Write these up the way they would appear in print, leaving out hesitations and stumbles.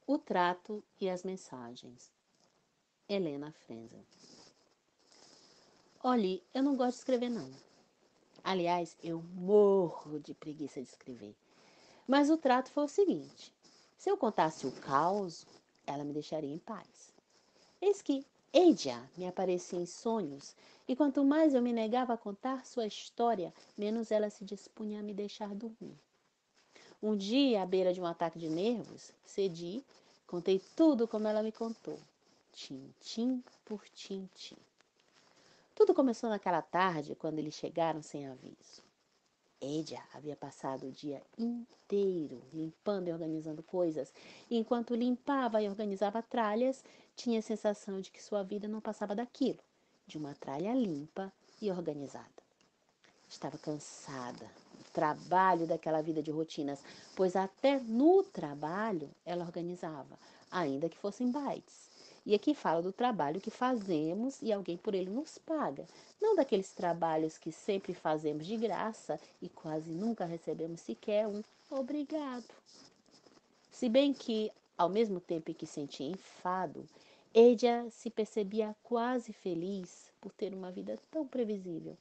O trato e as mensagens. Helena Frenzel. Olhe, eu não gosto de escrever não. Aliás, eu morro de preguiça de escrever. Mas o trato foi o seguinte. Se eu contasse o caos, ela me deixaria em paz. Eis que Eidia me aparecia em sonhos, e quanto mais eu me negava a contar sua história, menos ela se dispunha a me deixar dormir. Um dia, à beira de um ataque de nervos, cedi, contei tudo como ela me contou, tintim por tintim. Tudo começou naquela tarde, quando eles chegaram sem aviso. Edia havia passado o dia inteiro limpando e organizando coisas, e enquanto limpava e organizava tralhas, tinha a sensação de que sua vida não passava daquilo, de uma tralha limpa e organizada. Estava cansada do trabalho daquela vida de rotinas, pois até no trabalho ela organizava, ainda que fossem bytes. E aqui fala do trabalho que fazemos e alguém por ele nos paga, não daqueles trabalhos que sempre fazemos de graça e quase nunca recebemos sequer um obrigado. Se bem que, ao mesmo tempo em que sentia enfado, Edia se percebia quase feliz por ter uma vida tão previsível.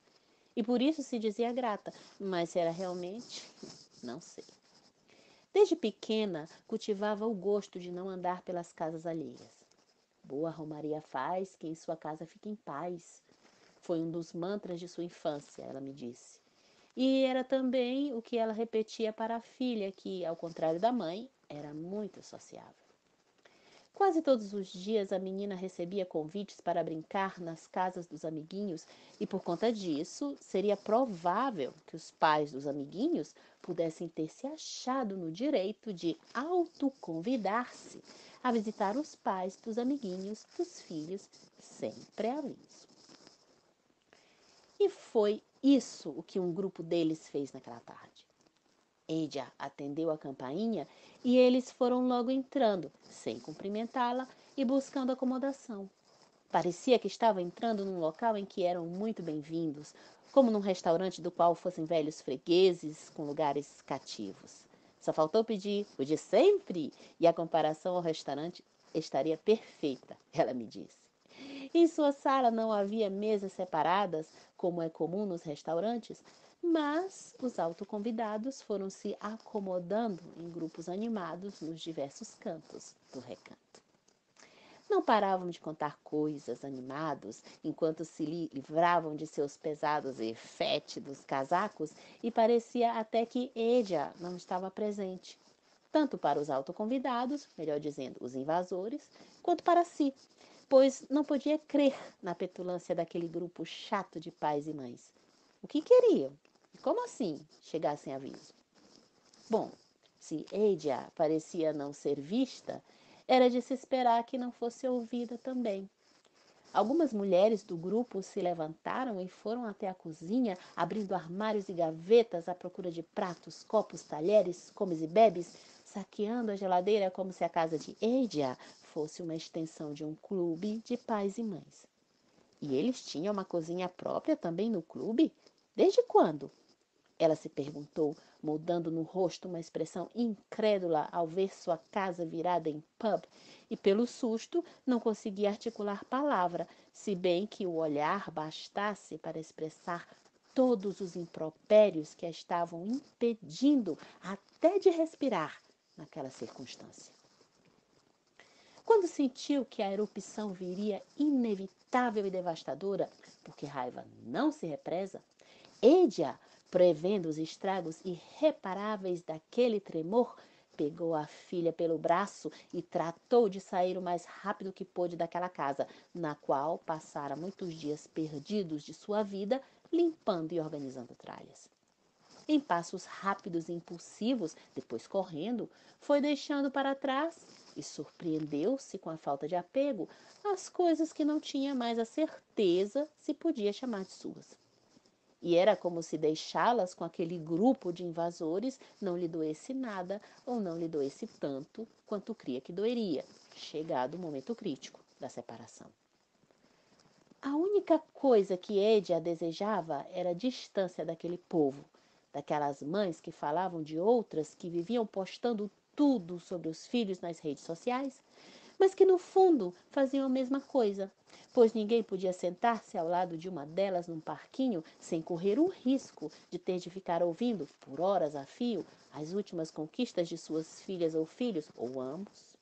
E por isso se dizia grata, mas se era realmente, não sei. Desde pequena, cultivava o gosto de não andar pelas casas alheias. Boa romaria faz que em sua casa fique em paz. Foi um dos mantras de sua infância, ela me disse. E era também o que ela repetia para a filha, que, ao contrário da mãe, era muito sociável. Quase todos os dias a menina recebia convites para brincar nas casas dos amiguinhos e, por conta disso, seria provável que os pais dos amiguinhos pudessem ter se achado no direito de autoconvidar-se a visitar os pais dos amiguinhos dos filhos sem pré-aviso. E foi isso o que um grupo deles fez naquela tarde. Eidia atendeu a campainha e eles foram logo entrando, sem cumprimentá-la e buscando acomodação. Parecia que estavam entrando num local em que eram muito bem-vindos, como num restaurante do qual fossem velhos fregueses com lugares cativos. Só faltou pedir o de sempre e a comparação ao restaurante estaria perfeita, ela me disse. Em sua sala não havia mesas separadas, como é comum nos restaurantes, mas os autoconvidados foram se acomodando em grupos animados nos diversos cantos do recanto. Não paravam de contar coisas animados enquanto se livravam de seus pesados e fétidos casacos e parecia até que Edia não estava presente, tanto para os autoconvidados, melhor dizendo, os invasores, quanto para si, pois não podia crer na petulância daquele grupo chato de pais e mães. O que queriam? E como assim chegar sem aviso? Bom, se Eidia parecia não ser vista, era de se esperar que não fosse ouvida também. Algumas mulheres do grupo se levantaram e foram até a cozinha, abrindo armários e gavetas à procura de pratos, copos, talheres, comes e bebes, saqueando a geladeira como se a casa de Eidia fosse uma extensão de um clube de pais e mães. E eles tinham uma cozinha própria também no clube? Desde quando? Ela se perguntou, moldando no rosto uma expressão incrédula ao ver sua casa virada em pub, e pelo susto não conseguia articular palavra, se bem que o olhar bastasse para expressar todos os impropérios que a estavam impedindo até de respirar naquela circunstância. Quando sentiu que a erupção viria inevitável e devastadora, porque raiva não se represa, Eidia, prevendo os estragos irreparáveis daquele tremor, pegou a filha pelo braço e tratou de sair o mais rápido que pôde daquela casa, na qual passara muitos dias perdidos de sua vida, limpando e organizando tralhas. Em passos rápidos e impulsivos, depois correndo, foi deixando para trás e surpreendeu-se com a falta de apego às coisas que não tinha mais a certeza se podia chamar de suas. E era como se deixá-las com aquele grupo de invasores não lhe doesse nada ou não lhe doesse tanto quanto cria que doeria, chegado o momento crítico da separação. A única coisa que Eidia desejava era a distância daquele povo, daquelas mães que falavam de outras que viviam postando tudo sobre os filhos nas redes sociais, mas que no fundo faziam a mesma coisa, pois ninguém podia sentar-se ao lado de uma delas num parquinho sem correr o risco de ficar ouvindo, por horas a fio, as últimas conquistas de suas filhas ou filhos, ou ambos.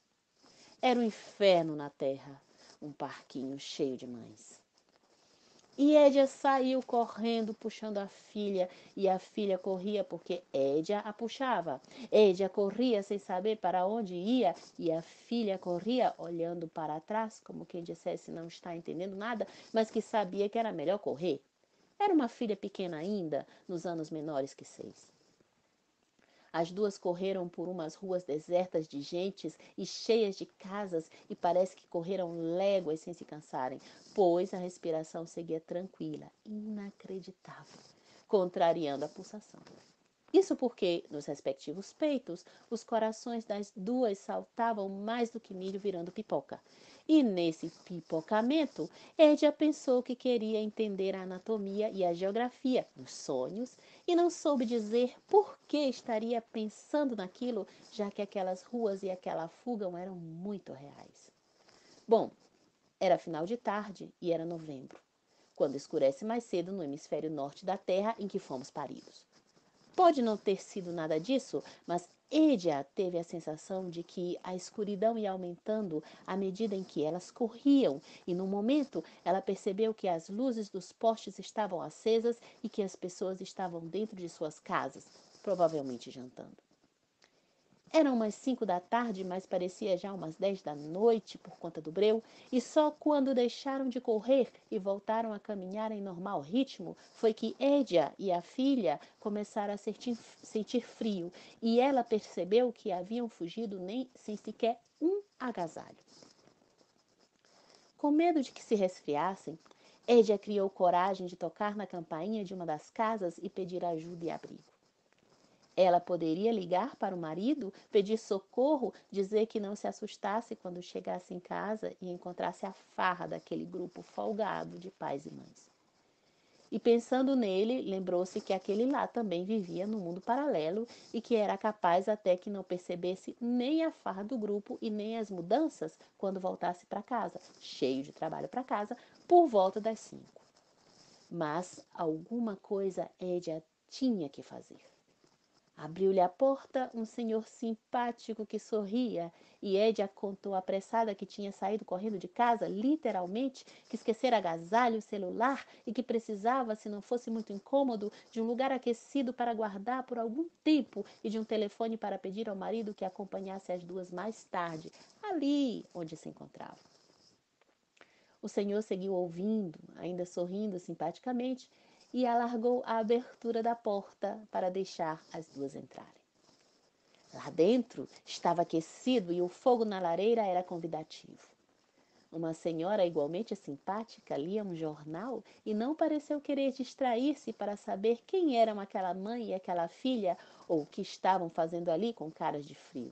Era um inferno na terra, um parquinho cheio de mães. E Édia saiu correndo, puxando a filha, e a filha corria porque Édia a puxava. Édia corria sem saber para onde ia, e a filha corria olhando para trás, como quem dissesse não está entendendo nada, mas que sabia que era melhor correr. Era uma filha pequena ainda, nos anos menores que 6. As duas correram por umas ruas desertas de gentes e cheias de casas e parece que correram léguas sem se cansarem, pois a respiração seguia tranquila, inacreditável, contrariando a pulsação. Isso porque, nos respectivos peitos, os corações das duas saltavam mais do que milho virando pipoca. E nesse pipocamento, Édia pensou que queria entender a anatomia e a geografia dos sonhos e não soube dizer por que estaria pensando naquilo, já que aquelas ruas e aquela fuga eram muito reais. Bom, era final de tarde e era novembro, quando escurece mais cedo no hemisfério norte da Terra em que fomos paridos. Pode não ter sido nada disso, mas Édia teve a sensação de que a escuridão ia aumentando à medida em que elas corriam, e no momento ela percebeu que as luzes dos postes estavam acesas e que as pessoas estavam dentro de suas casas, provavelmente jantando. Eram umas 5 da tarde, mas parecia já umas 10 da noite por conta do breu, e só quando deixaram de correr e voltaram a caminhar em normal ritmo foi que Édia e a filha começaram a sentir frio, e ela percebeu que haviam fugido nem sem sequer um agasalho. Com medo de que se resfriassem, Édia criou coragem de tocar na campainha de uma das casas e pedir ajuda e abrigo. Ela poderia ligar para o marido, pedir socorro, dizer que não se assustasse quando chegasse em casa e encontrasse a farra daquele grupo folgado de pais e mães. E pensando nele, lembrou-se que aquele lá também vivia no mundo paralelo e que era capaz até que não percebesse nem a farra do grupo e nem as mudanças quando voltasse para casa, cheio de trabalho para casa, por volta das 5. Mas alguma coisa Édia tinha que fazer. Abriu-lhe a porta um senhor simpático que sorria, e Édia contou apressada que tinha saído correndo de casa, literalmente, que esquecera agasalho, celular e que precisava, se não fosse muito incômodo, de um lugar aquecido para guardar por algum tempo e de um telefone para pedir ao marido que acompanhasse as duas mais tarde, ali onde se encontravam. O senhor seguiu ouvindo, ainda sorrindo simpaticamente, e alargou a abertura da porta para deixar as duas entrarem. Lá dentro estava aquecido e o fogo na lareira era convidativo. Uma senhora igualmente simpática lia um jornal e não pareceu querer distrair-se para saber quem eram aquela mãe e aquela filha ou o que estavam fazendo ali com caras de frio.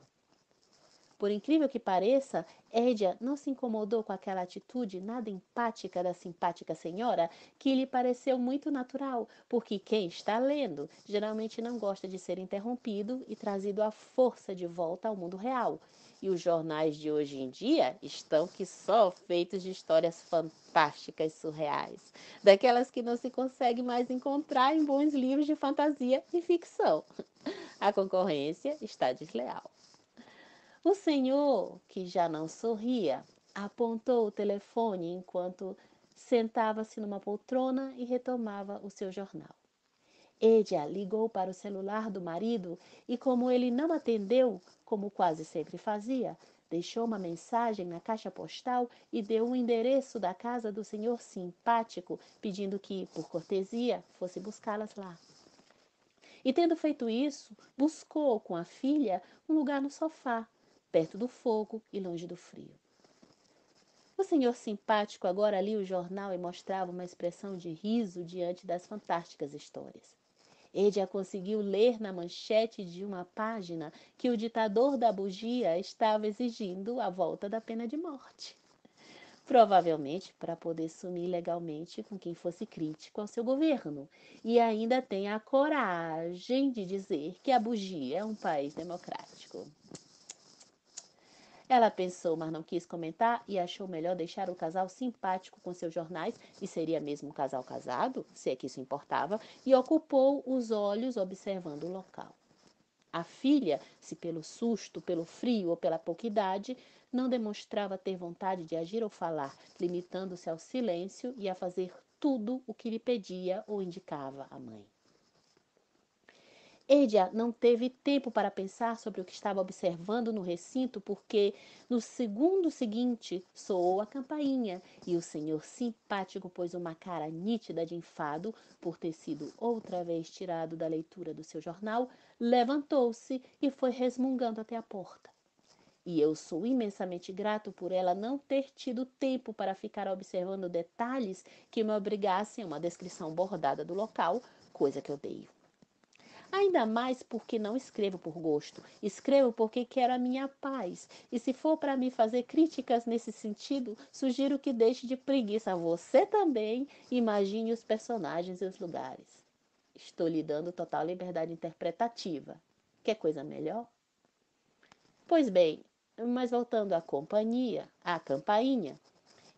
Por incrível que pareça, Édia não se incomodou com aquela atitude nada empática da simpática senhora, que lhe pareceu muito natural, porque quem está lendo geralmente não gosta de ser interrompido e trazido à força de volta ao mundo real. E os jornais de hoje em dia estão que só feitos de histórias fantásticas, surreais, daquelas que não se consegue mais encontrar em bons livros de fantasia e ficção. A concorrência está desleal. O senhor, que já não sorria, apontou o telefone enquanto sentava-se numa poltrona e retomava o seu jornal. Édia ligou para o celular do marido e, como ele não atendeu, como quase sempre fazia, deixou uma mensagem na caixa postal e deu o endereço da casa do senhor simpático, pedindo que, por cortesia, fosse buscá-las lá. E, tendo feito isso, buscou com a filha um lugar no sofá, perto do fogo e longe do frio. O senhor simpático agora lia o jornal e mostrava uma expressão de riso diante das fantásticas histórias. Édia conseguiu ler na manchete de uma página que o ditador da bugia estava exigindo a volta da pena de morte. Provavelmente para poder sumir legalmente com quem fosse crítico ao seu governo. E ainda tem a coragem de dizer que a bugia é um país democrático. Ela pensou, mas não quis comentar e achou melhor deixar o casal simpático com seus jornais, e seria mesmo um casal casado, se é que isso importava, e ocupou os olhos observando o local. A filha, se pelo susto, pelo frio ou pela pouca idade, não demonstrava ter vontade de agir ou falar, limitando-se ao silêncio e a fazer tudo o que lhe pedia ou indicava a mãe. Edia não teve tempo para pensar sobre o que estava observando no recinto, porque no segundo seguinte soou a campainha e o senhor simpático pôs uma cara nítida de enfado por ter sido outra vez tirado da leitura do seu jornal, levantou-se e foi resmungando até a porta. E eu sou imensamente grato por ela não ter tido tempo para ficar observando detalhes que me obrigassem a uma descrição bordada do local, coisa que eu odeio. Ainda mais porque não escrevo por gosto, escrevo porque quero a minha paz. E se for para me fazer críticas nesse sentido, sugiro que deixe de preguiça você também e imagine os personagens e os lugares. Estou lhe dando total liberdade interpretativa. Quer coisa melhor? Pois bem, mas voltando à campainha,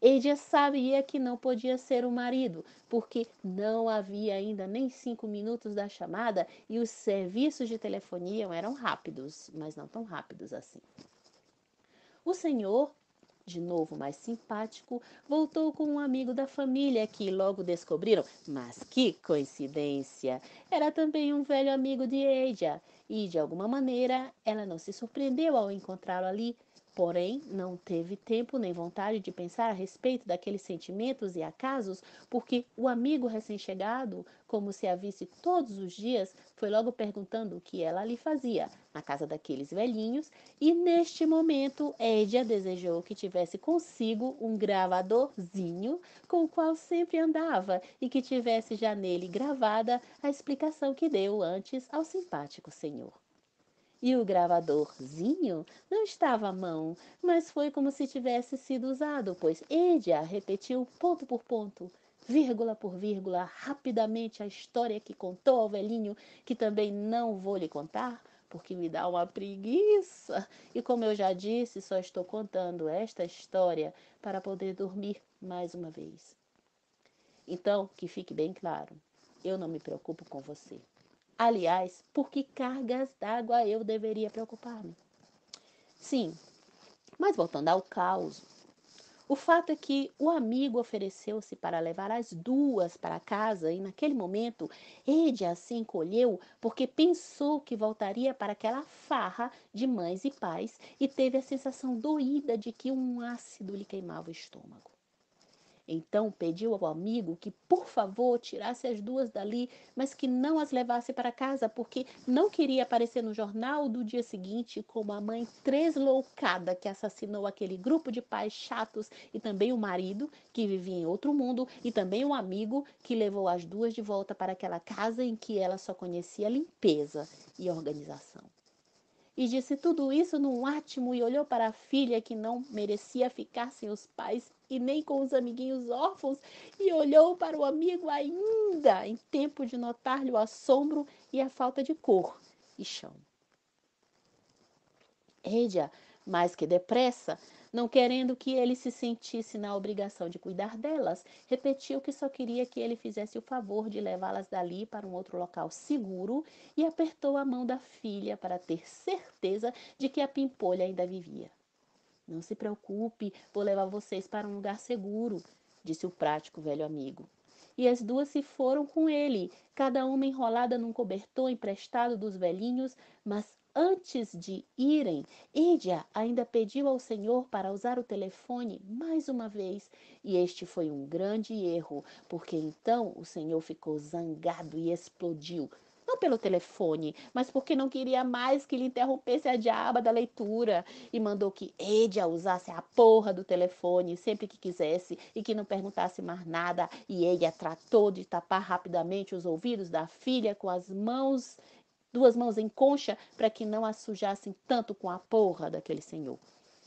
Edia sabia que não podia ser o marido, porque não havia ainda nem 5 minutos da chamada e os serviços de telefonia eram rápidos, mas não tão rápidos assim. O senhor, de novo mais simpático, voltou com um amigo da família que logo descobriram, mas que coincidência! Era também um velho amigo de Edia e, de alguma maneira, ela não se surpreendeu ao encontrá-lo ali. Porém, não teve tempo nem vontade de pensar a respeito daqueles sentimentos e acasos, porque o amigo recém-chegado, como se a visse todos os dias, foi logo perguntando o que ela ali fazia, na casa daqueles velhinhos, e neste momento Edia desejou que tivesse consigo um gravadorzinho com o qual sempre andava e que tivesse já nele gravada a explicação que deu antes ao simpático senhor. E o gravadorzinho não estava à mão, mas foi como se tivesse sido usado, pois Edia repetiu ponto por ponto, vírgula por vírgula, rapidamente a história que contou ao velhinho, que também não vou lhe contar, porque me dá uma preguiça. E como eu já disse, só estou contando esta história para poder dormir mais uma vez. Então, que fique bem claro, eu não me preocupo com você. Aliás, por que cargas d'água eu deveria preocupar-me? Sim, mas voltando ao caos. O fato é que o amigo ofereceu-se para levar as duas para casa e, naquele momento, Edia se encolheu porque pensou que voltaria para aquela farra de mães e pais e teve a sensação doída de que um ácido lhe queimava o estômago. Então pediu ao amigo que, por favor, tirasse as duas dali, mas que não as levasse para casa, porque não queria aparecer no jornal do dia seguinte como a mãe tresloucada que assassinou aquele grupo de pais chatos e também o marido, que vivia em outro mundo, e também o amigo que levou as duas de volta para aquela casa em que ela só conhecia limpeza e organização. E disse tudo isso num átimo e olhou para a filha que não merecia ficar sem os pais e nem com os amiguinhos órfãos, e olhou para o amigo ainda em tempo de notar-lhe o assombro e a falta de cor e chão. Edia, mais que depressa, não querendo que ele se sentisse na obrigação de cuidar delas, repetiu que só queria que ele fizesse o favor de levá-las dali para um outro local seguro e apertou a mão da filha para ter certeza de que a pimpolha ainda vivia. Não se preocupe, vou levar vocês para um lugar seguro, disse o prático velho amigo. E as duas se foram com ele, cada uma enrolada num cobertor emprestado dos velhinhos, mas antes de irem, Edia ainda pediu ao senhor para usar o telefone mais uma vez, e este foi um grande erro, porque então o senhor ficou zangado e explodiu. Não pelo telefone, mas porque não queria mais que lhe interrompesse a diaba da leitura e mandou que Edia usasse a porra do telefone sempre que quisesse e que não perguntasse mais nada, e Edia tratou de tapar rapidamente os ouvidos da filha com as mãos, duas mãos em concha, para que não a sujassem tanto com a porra daquele senhor.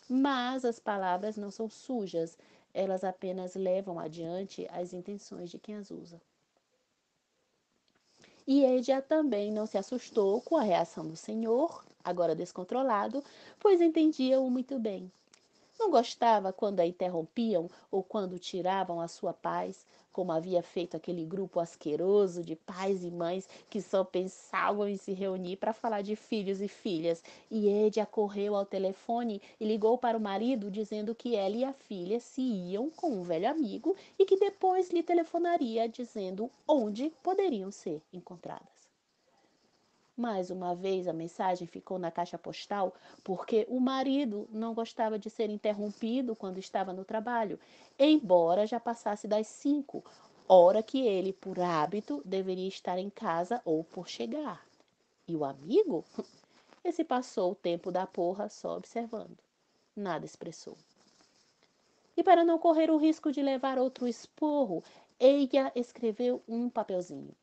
Mas as palavras não são sujas, elas apenas levam adiante as intenções de quem as usa. E Edia também não se assustou com a reação do senhor agora descontrolado, pois entendia-o muito bem. Não gostava quando a interrompiam ou quando tiravam a sua paz, como havia feito aquele grupo asqueroso de pais e mães que só pensavam em se reunir para falar de filhos e filhas. E Edia correu ao telefone e ligou para o marido dizendo que ela e a filha se iam com um velho amigo e que depois lhe telefonaria dizendo onde poderiam ser encontradas. Mais uma vez a mensagem ficou na caixa postal porque o marido não gostava de ser interrompido quando estava no trabalho, embora já passasse das 5, hora que ele, por hábito, deveria estar em casa ou por chegar. E o amigo? Esse passou o tempo da porra só observando. Nada expressou. E para não correr o risco de levar outro esporro, Eia escreveu um papelzinho.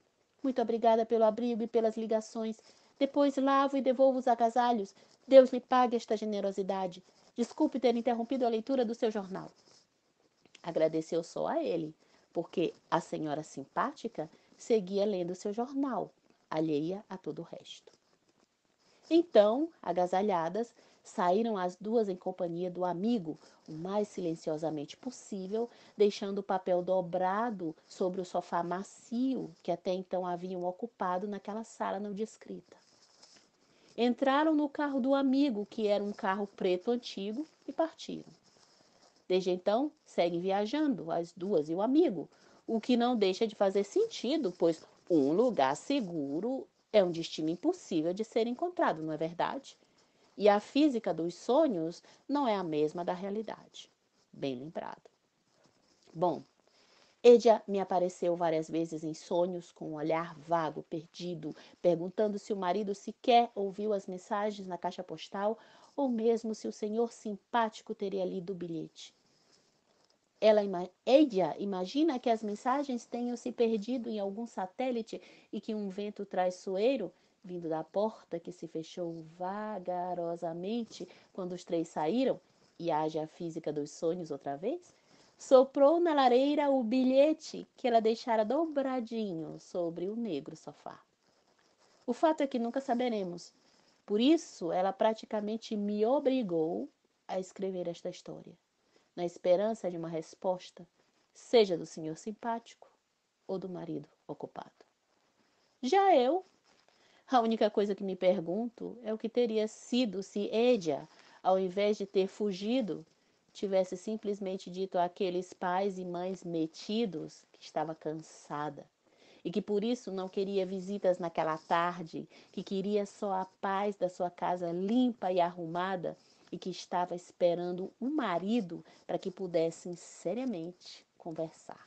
Muito obrigada pelo abrigo e pelas ligações. Depois lavo e devolvo os agasalhos. Deus lhe pague esta generosidade. Desculpe ter interrompido a leitura do seu jornal. Agradeceu só a ele, porque a senhora simpática seguia lendo seu jornal, alheia a todo o resto. Então, agasalhadas, saíram as duas em companhia do amigo, o mais silenciosamente possível, deixando o papel dobrado sobre o sofá macio que até então haviam ocupado naquela sala não descrita. Entraram no carro do amigo, que era um carro preto antigo, e partiram. Desde então, seguem viajando, as duas e o amigo, o que não deixa de fazer sentido, pois um lugar seguro é um destino impossível de ser encontrado, não é verdade? E a física dos sonhos não é a mesma da realidade. Bem lembrado. Bom, Edia me apareceu várias vezes em sonhos com um olhar vago, perdido, perguntando se o marido sequer ouviu as mensagens na caixa postal ou mesmo se o senhor simpático teria lido o bilhete. Edia imagina que as mensagens tenham se perdido em algum satélite e que um vento traiçoeiro, vindo da porta que se fechou vagarosamente quando os três saíram, e haja a física dos sonhos outra vez, soprou na lareira o bilhete que ela deixara dobradinho sobre o negro sofá. O fato é que nunca saberemos. Por isso, ela praticamente me obrigou a escrever esta história, na esperança de uma resposta, seja do senhor simpático ou do marido ocupado. Já eu, a única coisa que me pergunto é o que teria sido se Edia, ao invés de ter fugido, tivesse simplesmente dito àqueles pais e mães metidos que estava cansada e que por isso não queria visitas naquela tarde, que queria só a paz da sua casa limpa e arrumada e que estava esperando um marido para que pudessem seriamente conversar.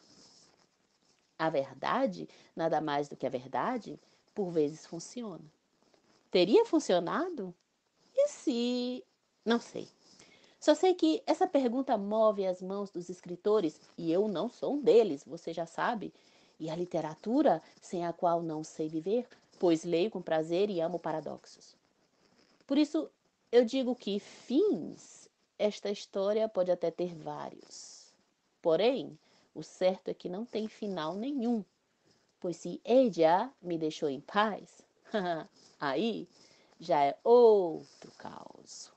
A verdade, nada mais do que a verdade, por vezes funciona. Teria funcionado? E se... Não sei. Só sei que essa pergunta move as mãos dos escritores, e eu não sou um deles, você já sabe. E a literatura, sem a qual não sei viver, pois leio com prazer e amo paradoxos. Por isso, eu digo que fins, esta história pode até ter vários. Porém, o certo é que não tem final nenhum, pois se Edia me deixou em paz, aí já é outro caos.